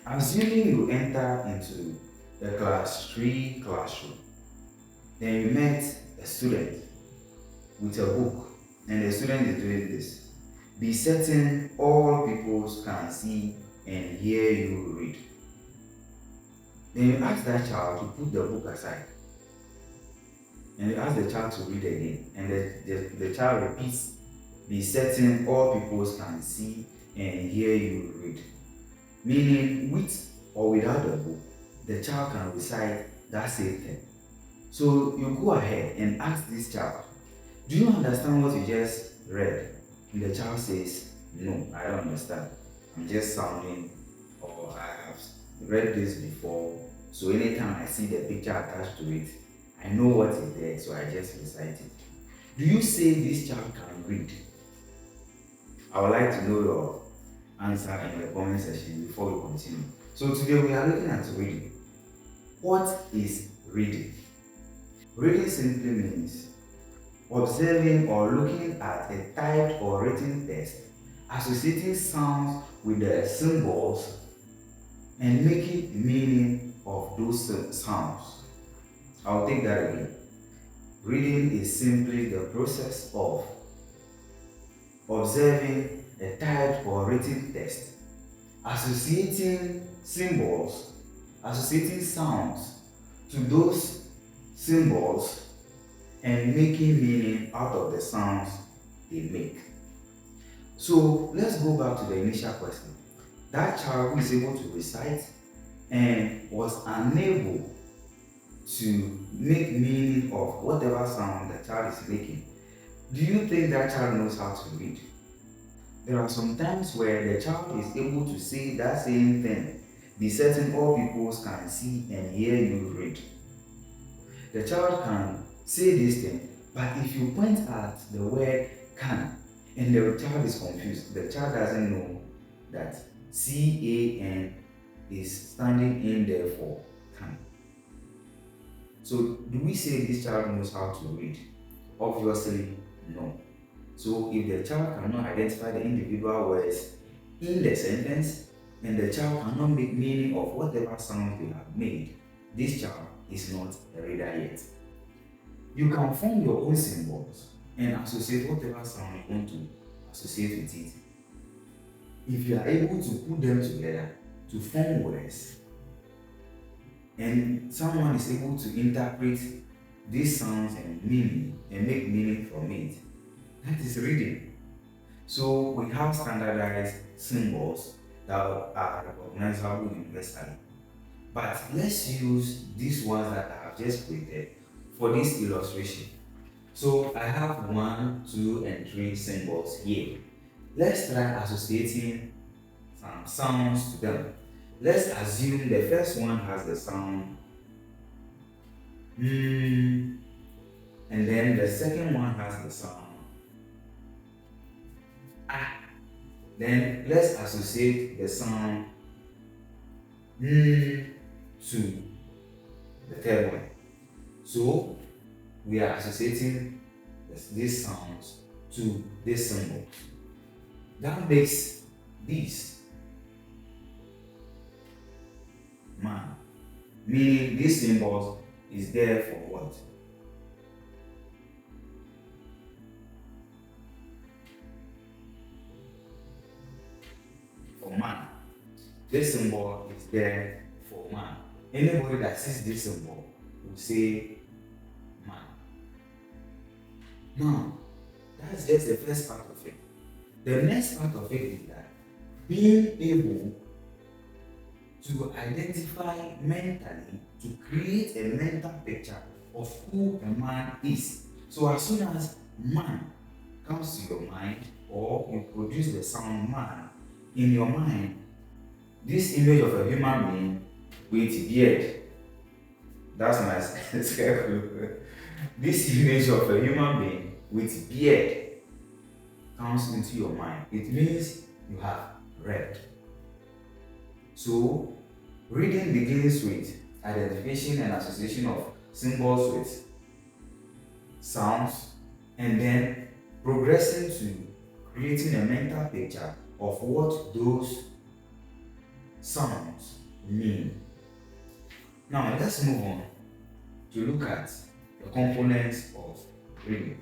Assuming you enter into the class 3 classroom, then you met a student with a book, and the student is doing this. Be certain all people can see and hear you read. Then you ask that child to put the book aside, and you ask the child to read again, and the child repeats, be certain all people can see and hear you read. Meaning, with or without the book, the child can recite that same thing. So you go ahead and ask this child, do you understand what you just read? And the child says, no, I don't understand. I'm just sounding, or I have read this before. So anytime I see the picture attached to it, I know what is there, so I just recite it. Do you say this child can read? I would like to know your answer in the comment section before we continue. So today we are looking at reading. What is reading? Reading simply means observing or looking at a typed or written text, associating sounds with the symbols, and making the meaning of those sounds. I'll take that again. Reading is simply the process of observing a typed or written text, associating symbols, associating sounds to those symbols, and making meaning out of the sounds they make. So let's go back to the initial question. That child who is able to recite and was unable to make meaning of whatever sound the child is making, do you think that child knows how to read? There are some times where the child is able to say that same thing, be certain all people can see and hear you read. The child can say this thing, but if you point at the word can and the child is confused, the child doesn't know that CAN is standing in there for can. So do we say this child knows how to read? Obviously, no. So if the child cannot identify the individual words in the sentence, and the child cannot make meaning of whatever sound they have made, this child is not a reader yet. You can form your own symbols and associate whatever sound you want to associate with it. If you are able to put them together to form words, and someone is able to interpret these sounds and meaning and make meaning from it, that is reading. So we have standardized symbols that are recognizable universally. But let's use these ones that I have just created for this illustration. So I have 1, 2, and 3 symbols here. Let's try associating some sounds to them. Let's assume the first one has the sound and then the second one has the sound ah. Then let's associate the sound to the third one. So we are associating these sounds to this symbol. That makes this man, meaning this symbol is there for what? For man. This symbol is there for man. Anybody that sees this symbol will say man. Now, that's just the first part of it. The next part of it is that being able to identify mentally, to create a mental picture of who a man is. So as soon as man comes to your mind, or you produce the sound man in your mind, this image of a human being with beard, that's my scarecrow. This image of a human being with beard comes into your mind. It means you have read. So reading begins with identification and association of symbols with sounds, and then progressing to creating a mental picture of what those sounds mean. Now let's move on to look at the components of reading.